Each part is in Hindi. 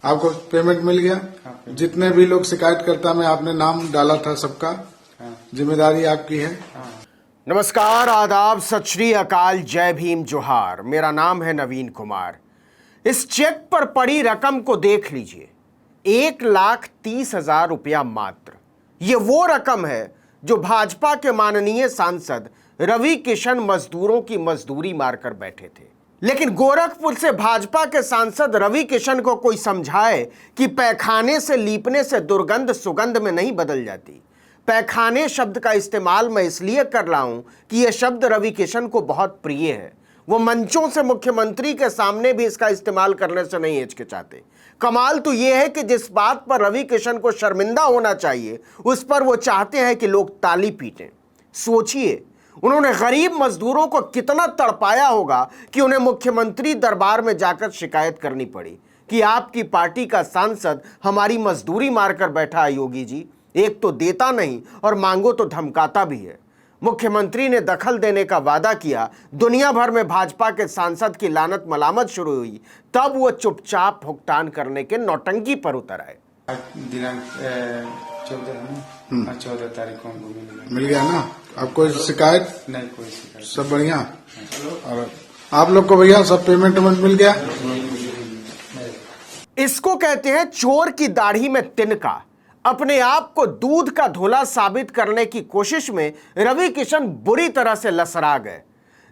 आपको पेमेंट मिल गया? हाँ, जितने भी लोग शिकायत करता में आपने नाम डाला था सबका, जिम्मेदारी आपकी है। नमस्कार, आदाब, सत श्री अकाल, जय भीम, जोहार। मेरा नाम है नवीन कुमार। इस चेक पर पड़ी रकम को देख लीजिए, 1,30,000 रुपया मात्र। ये वो रकम है जो भाजपा के माननीय सांसद रवि किशन मजदूरों की मजदूरी मारकर बैठे थे। लेकिन गोरखपुर से भाजपा के सांसद रवि किशन को कोई समझाए कि पैखाने से लीपने से दुर्गंध सुगंध में नहीं बदल जाती। पैखाने शब्द का इस्तेमाल मैं इसलिए कर रहा हूं कि यह शब्द रवि किशन को बहुत प्रिय है। वो मंचों से मुख्यमंत्री के सामने भी इसका इस्तेमाल करने से नहीं हिचकिचाते। कमाल तो यह है कि जिस बात पर रवि किशन को शर्मिंदा होना चाहिए, उस पर वो चाहते हैं कि लोग ताली पीटें। सोचिए, उन्होंने गरीब मजदूरों को कितना तड़पाया होगा कि उन्हें मुख्यमंत्री दरबार में जाकर शिकायत करनी पड़ी कि आपकी पार्टी का सांसद हमारी मजदूरी मारकर बैठा है। योगी जी, एक तो देता नहीं और मांगो तो धमकाता भी है। मुख्यमंत्री ने दखल देने का वादा किया, दुनिया भर में भाजपा के सांसद की लानत मलामत शुरू हुई, तब वो चुपचाप भुगतान करने के नौटंकी पर उतर आए। दिनांक 14 तारीख को हमको मिल गया ना? अब कोई शिकायत नहीं, कोई शिकायत। सब बढ़िया? और आप लोग को भैया सब पेमेंट मिल गया? इसको कहते हैं चोर की दाढ़ी में तिनका। अपने आप को दूध का धोला साबित करने की कोशिश में रवि किशन बुरी तरह से लसरा गए।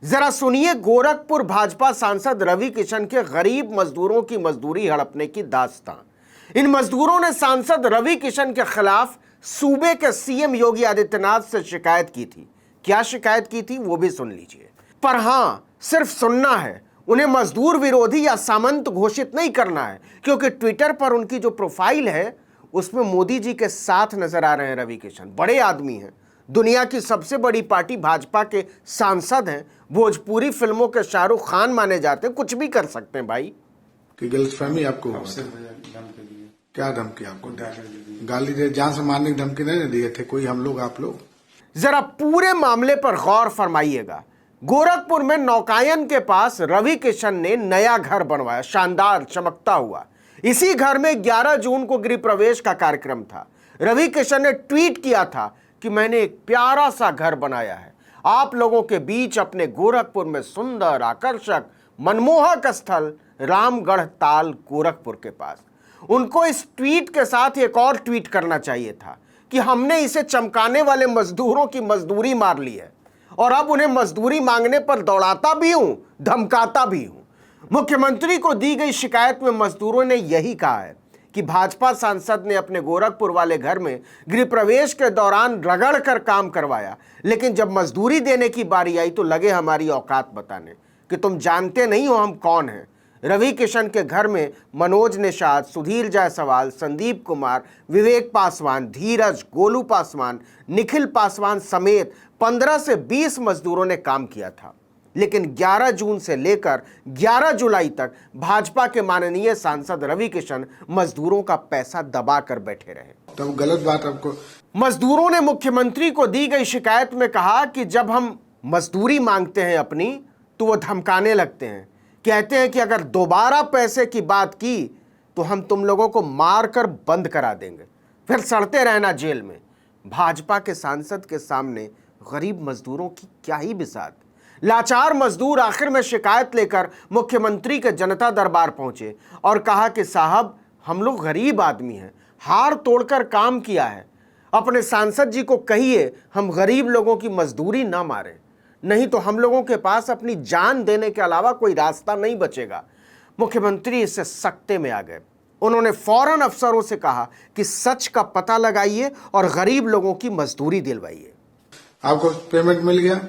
जरा सुनिए गोरखपुर भाजपा सांसद रवि किशन के गरीब मजदूरों की मजदूरी हड़पने की दास्तान। इन मजदूरों ने सांसद रवि किशन के खिलाफ सूबे के सीएम योगी आदित्यनाथ से शिकायत की थी। क्या शिकायत की थी वो भी सुन लीजिए। पर हां, सिर्फ सुनना है, उन्हें मजदूर विरोधी या सामंत घोषित नहीं करना है, क्योंकि ट्विटर पर उनकी जो प्रोफाइल है उसमें मोदी जी के साथ नजर आ रहे हैं रवि किशन। बड़े आदमी हैं, दुनिया की सबसे बड़ी पार्टी भाजपा के सांसद हैं, भोजपुरी फिल्मों के शाहरुख खान माने जाते हैं, कुछ भी कर सकते हैं भाई। कि गलतफहमी आपको हुआ? धमकी दिए। क्या धमकी आपको? गाली दे, जान से मारने की धमकी नहीं दिए थे कोई हम लोग, आप लोग? जरा पूरे मामले पर गौर फरमाइएगा। गोरखपुर में नौकायन के पास रवि किशन ने नया घर बनवाया, शानदार चमकता हुआ। इसी घर में 11 जून को गृह प्रवेश का कार्यक्रम था। रवि किशन ने ट्वीट किया था कि मैंने एक प्यारा सा घर बनाया है, आप लोगों के बीच अपने गोरखपुर में सुंदर, आकर्षक, मनमोहक स्थल रामगढ़ ताल गोरखपुर के पास। उनको इस ट्वीट के साथ एक और ट्वीट करना चाहिए था कि हमने इसे चमकाने वाले मजदूरों की मजदूरी मार ली है और अब उन्हें मजदूरी मांगने पर दौड़ाता भी हूं, धमकाता भी हूं। मुख्यमंत्री को दी गई शिकायत में मजदूरों ने यही कहा है कि भाजपा सांसद ने अपने गोरखपुर वाले घर में गृह प्रवेश के दौरान रगड़ कर काम करवाया, लेकिन जब मजदूरी देने की बारी आई तो लगे हमारी औकात बताने कि तुम जानते नहीं हो हम कौन हैं। रवि किशन के घर में मनोज निषाद, सुधीर जायसवाल, संदीप कुमार, विवेक पासवान, धीरज, गोलू पासवान, निखिल पासवान समेत 15 से 20 मजदूरों ने काम किया था। लेकिन 11 जून से लेकर 11 जुलाई तक भाजपा के माननीय सांसद रवि किशन मजदूरों का पैसा दबा कर बैठे रहे। तब गलत बात आपको? मजदूरों ने मुख्यमंत्री को दी गई शिकायत में कहा कि जब हम मजदूरी मांगते हैं अपनी तो वो धमकाने लगते हैं, कहते हैं कि अगर दोबारा पैसे की बात की तो हम तुम लोगों को मार कर बंद करा देंगे, फिर सड़ते रहना जेल में। भाजपा के सांसद के सामने गरीब मजदूरों की क्या ही बिसात। लाचार मजदूर आखिर में शिकायत लेकर मुख्यमंत्री के जनता दरबार पहुंचे और कहा कि साहब, हम लोग गरीब आदमी हैं, हार तोड़कर काम किया है, अपने सांसद जी को कहिए हम गरीब लोगों की मजदूरी ना मारें, नहीं तो हम लोगों के पास अपनी जान देने के अलावा कोई रास्ता नहीं बचेगा। मुख्यमंत्री इससे सख्ते में आ गए। उन्होंने फौरन अफसरों से कहा कि सच का पता लगाइए और गरीब लोगों की मजदूरी दिलवाइए। आपको पेमेंट मिल गया?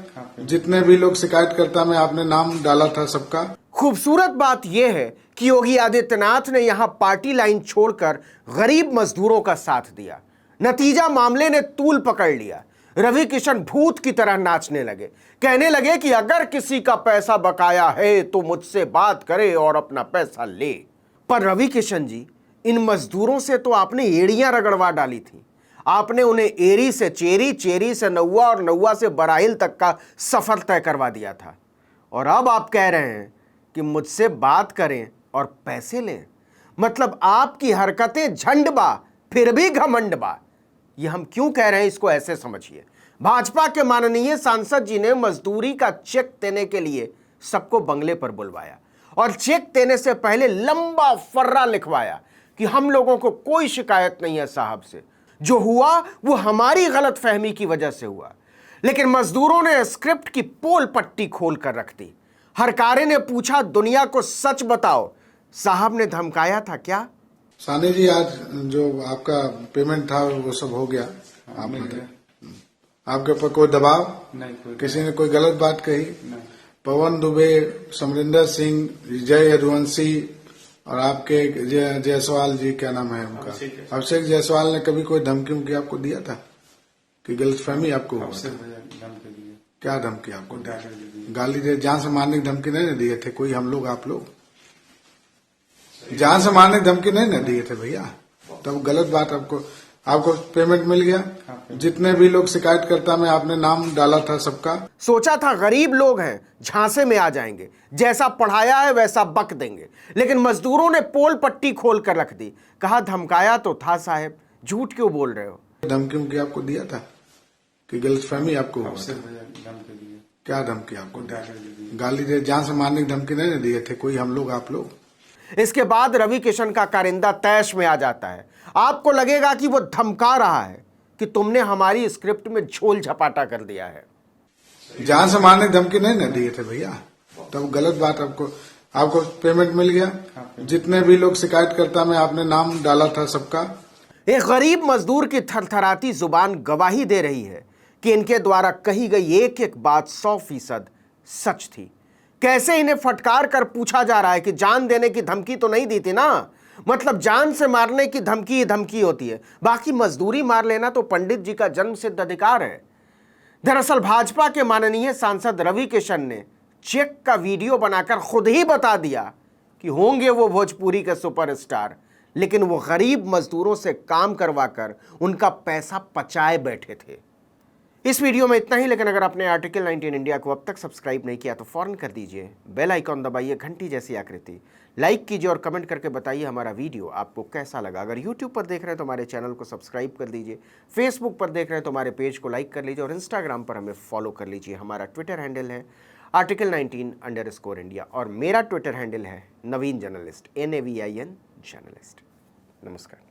जितने भी लोग शिकायत करता में आपने नाम डाला था सबका। खूबसूरत बात यह है कि योगी आदित्यनाथ ने यहां पार्टी लाइन छोड़कर गरीब मजदूरों का साथ दिया। नतीजा, मामले ने तूल पकड़ लिया। रवि किशन भूत की तरह नाचने लगे, कहने लगे कि अगर किसी का पैसा बकाया है तो मुझसे बात करे और अपना पैसा ले। पर रवि किशन जी, इन मजदूरों से तो आपने एड़ियां रगड़वा डाली थी। आपने उन्हें एरी से चेरी, चेरी से नौवा और नौवा से बराहिल तक का सफर तय करवा दिया था। और अब आप कह रहे हैं कि मुझसे बात करें और पैसे लें। मतलब आपकी हरकतें झंड बा फिर भी घमंड बा। ये हम क्यों कह रहे हैं इसको ऐसे समझिए। भाजपा के माननीय सांसद जी ने मजदूरी का चेक देने के लिए सबको बंगले पर बुलवाया और चेक देने से पहले लंबा फर्रा लिखवाया कि हम लोगों को कोई शिकायत नहीं है साहब से, जो हुआ वो हमारी गलतफहमी की वजह से हुआ। लेकिन मजदूरों ने स्क्रिप्ट की पोल पट्टी खोल कर रख दी। हरकारे ने पूछा, दुनिया को सच बताओ, साहब ने धमकाया था क्या? सानी जी, आज जो आपका पेमेंट था वो सब हो गया? आप मिल गया। आपके ऊपर कोई दबाव? नहीं, कोई किसी ने कोई गलत बात कही? नहीं। पवन दुबे, समरिंदर सिंह, जय यदुवंशी और आपके जायसवाल जी, क्या नाम है उनका, अभिषेक जायसवाल ने कभी कोई धमकी उमकी आपको दिया था कि गलतफहमी आपको हुआ था? धमकी दिए। क्या धमकी आपको? गाली दी। गाली दे, जान से मारने की धमकी नहीं न दिए थे कोई? हम लोग, आप लोग जान से मारने की धमकी नहीं न दिए थे भैया। तब गलत बात आपको पेमेंट मिल गया। जितने भी लोग शिकायत करता में आपने नाम डाला था सबका। सोचा था गरीब लोग हैं, झांसे में आ जाएंगे, जैसा पढ़ाया है वैसा बक देंगे। लेकिन मजदूरों ने पोल पट्टी खोल कर रख दी। कहा धमकाया तो था साहब, झूठ क्यों बोल रहे हो? धमकी उमकी आपको दिया था कि गलतफहमी आपको हुआ था? धमकी दिए। क्या धमकी आपको? गाली गाली दे, जान से मारने की धमकी नहीं न दिए थे कोई? हम लोग, आप लोग इसके बाद रवि किशन का कारिंदा तैश में आ जाता है। आपको लगेगा कि वो धमका रहा है कि तुमने हमारी स्क्रिप्ट में झोल झपाटा कर दिया है। जान से मारने की धमकी नहीं न दिए थे भैया। तब गलत बात आपको पेमेंट मिल गया। जितने भी लोग शिकायत करता में आपने नाम डाला था सबका। एक गरीब मजदूर की थरथराती जुबान गवाही दे रही है कि इनके द्वारा कही गई एक एक बात 100% सच थी। कैसे इन्हें फटकार कर पूछा जा रहा है कि जान देने की धमकी तो नहीं दी थी ना? मतलब जान से मारने की धमकी ही धमकी होती है, बाकी मजदूरी मार लेना तो पंडित जी का जन्म सिद्ध अधिकार है। दरअसल भाजपा के माननीय सांसद रवि किशन ने चेक का वीडियो बनाकर खुद ही बता दिया कि होंगे वो भोजपुरी के सुपरस्टार, लेकिन वो गरीब मजदूरों से काम करवाकर उनका पैसा पचाए बैठे थे। इस वीडियो में इतना ही, लेकिन अगर आपने आर्टिकल 19 इंडिया को अब तक सब्सक्राइब नहीं किया तो फौरन कर दीजिए, बेल आइकॉन दबाइए, घंटी जैसी आकृति, लाइक कीजिए और कमेंट करके बताइए हमारा वीडियो आपको कैसा लगा। अगर यूट्यूब पर देख रहे हैं तो हमारे चैनल को सब्सक्राइब कर दीजिए, फेसबुक पर देख रहे हैं तो हमारे पेज को लाइक कर लीजिए और इंस्टाग्राम पर हमें फॉलो कर लीजिए। हमारा ट्विटर हैंडल है article19_India और मेरा ट्विटर हैंडल है नवीन जर्नलिस्ट, NAVIN जर्नलिस्ट। नमस्कार।